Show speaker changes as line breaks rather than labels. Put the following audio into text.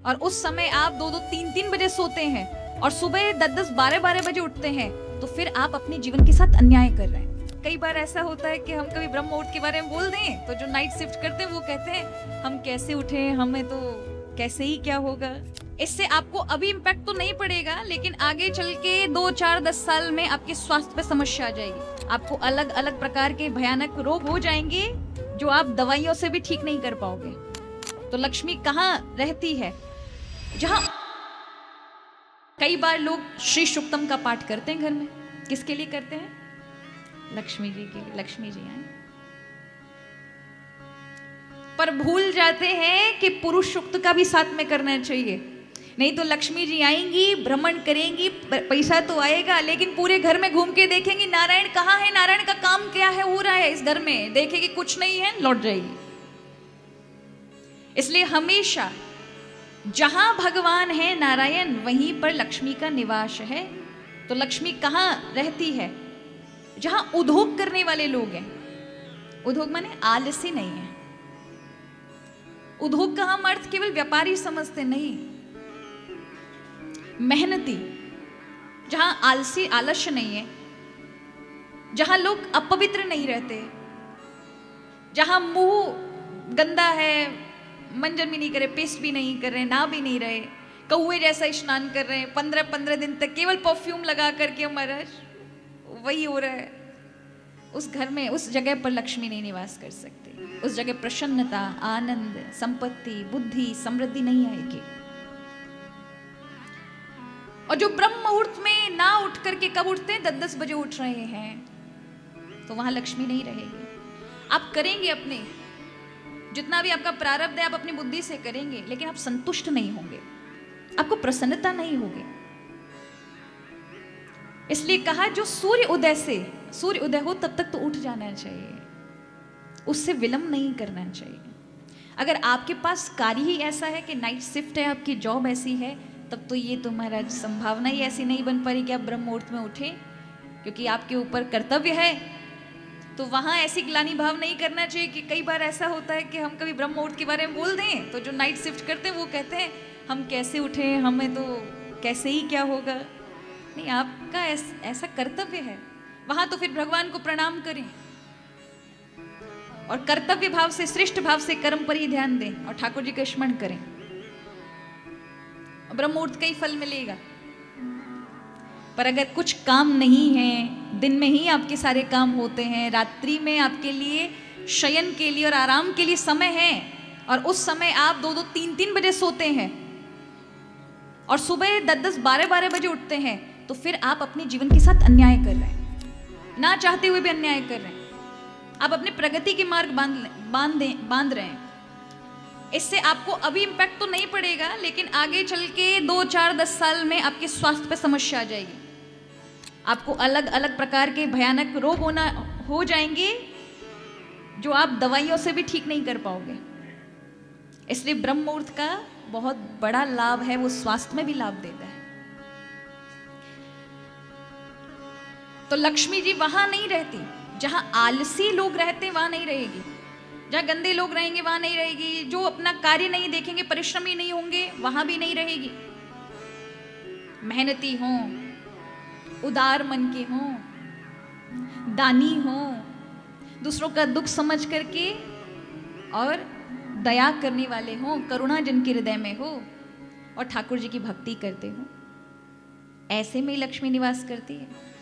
और उस समय आप 2-2 3-3 बजे सोते हैं और सुबह 10-10 12-12 बजे उठते हैं, तो फिर आप अपने जीवन के साथ अन्याय कर रहे हैं। कई बार ऐसा होता है कि हम कभी ब्रह्म मुहूर्त के बारे में बोल दें तो जो नाइट शिफ्ट करते हैं वो कहते हैं हम कैसे उठे, हमें तो कैसे ही क्या होगा। इससे आपको अभी इम्पैक्ट तो नहीं पड़ेगा, लेकिन आगे चल के 2-4-10 साल में आपके स्वास्थ्य पे समस्या आ जाएगी। आपको अलग अलग प्रकार के भयानक रोग हो जाएंगे जो आप दवाइयों से भी ठीक नहीं कर पाओगे। तो लक्ष्मी कहाँ रहती है? जहां कई बार लोग श्री सूक्तम का पाठ करते हैं घर में। किसके लिए करते हैं? लक्ष्मी जी के लिए। लक्ष्मी जी आए, पर भूल जाते हैं कि पुरुष सूक्त का भी साथ में करना चाहिए। नहीं तो लक्ष्मी जी आएंगी, भ्रमण करेंगी, पैसा तो आएगा, लेकिन पूरे घर में घूम के देखेंगी नारायण कहाँ है, नारायण का काम क्या है हो रहा है इस घर में, देखेगी कुछ नहीं है, लौट जाएगी। इसलिए हमेशा जहां भगवान है नारायण, वहीं पर लक्ष्मी का निवास है। तो लक्ष्मी कहाँ रहती है? जहां उद्योग करने वाले लोग हैं। उद्योग माने आलसी नहीं है। उद्योग का हम अर्थ केवल व्यापारी समझते नहीं, मेहनती। जहां आलसी आलस्य नहीं है, जहां लोग अपवित्र नहीं रहते, जहां मुंह गंदा है, मंजन भी नहीं करे, पेस्ट भी नहीं कर रहे, ना भी नहीं रहे, कौए जैसा स्नान कर रहे हैं 15-15 दिन तक केवल परफ्यूम लगा करके, महाराज वही हो रहा है। उस घर में, उस जगह पर लक्ष्मी नहीं निवास कर सकती। उस जगह प्रसन्नता, आनंद, संपत्ति, बुद्धि, समृद्धि नहीं आएगी। और जो ब्रह्म मुहूर्त में ना उठ करके, कब उठते हैं? 10-10 बजे उठ रहे हैं, तो वहां लक्ष्मी नहीं रहेगी। आप करेंगे अपने जितना भी आपका प्रारब्ध है, आप अपनी बुद्धि से करेंगे, लेकिन आप संतुष्ट नहीं होंगे, आपको प्रसन्नता नहीं होगी। इसलिए कहा जो सूर्य उदय हो तब तक तो उठ जाना चाहिए, उससे विलंब नहीं करना चाहिए। अगर आपके पास कार्य ही ऐसा है कि नाइट शिफ्ट है, आपकी जॉब ऐसी है, तब तो ये तो महाराज संभावना ही ऐसी नहीं बन पा रही कि आप ब्रह्म मुहूर्त में उठे, क्योंकि आपके ऊपर कर्तव्य है। तो वहां ऐसी ग्लानि भाव नहीं करना चाहिए कि कई बार ऐसा होता है कि हम कभी ब्रह्म मुहूर्त के बारे में बोल दें तो जो नाइट शिफ्ट करते हैं वो कहते हैं हम कैसे उठे, हमें तो कैसे ही क्या होगा। नहीं, आपका ऐसा कर्तव्य है वहां, तो फिर भगवान को प्रणाम करें और कर्तव्य भाव से, श्रेष्ठ भाव से कर्म पर ही ध्यान दें और ठाकुर जी का स्मरण करें। ब्रह्म मुहूर्त का ही फल मिलेगा। पर अगर कुछ काम नहीं है, दिन में ही आपके सारे काम होते हैं, रात्रि में आपके लिए शयन के लिए और आराम के लिए समय है, और उस समय आप 2-2 3-3 बजे सोते हैं और सुबह 10-10 12-12 बजे उठते हैं, तो फिर आप अपने जीवन के साथ अन्याय कर रहे हैं, ना चाहते हुए भी अन्याय कर रहे हैं। आप अपने प्रगति के मार्ग बांध रहे हैं। इससे आपको अभी इम्पैक्ट तो नहीं पड़ेगा, लेकिन आगे चल के 2-4-10 साल में आपके स्वास्थ्य पे समस्या आ जाएगी। आपको अलग अलग प्रकार के भयानक रोग हो जाएंगे जो आप दवाइयों से भी ठीक नहीं कर पाओगे। इसलिए ब्रह्म मुहूर्त का बहुत बड़ा लाभ है, वो स्वास्थ्य में भी लाभ देता है। तो लक्ष्मी जी वहां नहीं रहती। जहां आलसी लोग रहते हैं वहां नहीं रहेगी, जहां गंदे लोग रहेंगे वहां नहीं रहेगी, जो अपना कार्य नहीं देखेंगे, परिश्रमी नहीं होंगे, वहां भी नहीं रहेगी। मेहनती हों, उदार मन के हों, दानी हों, दूसरों का दुख समझ करके और दया करने वाले हों, करुणा जिनके हृदय में हो और ठाकुर जी की भक्ति करते हो, ऐसे में लक्ष्मी निवास करती है।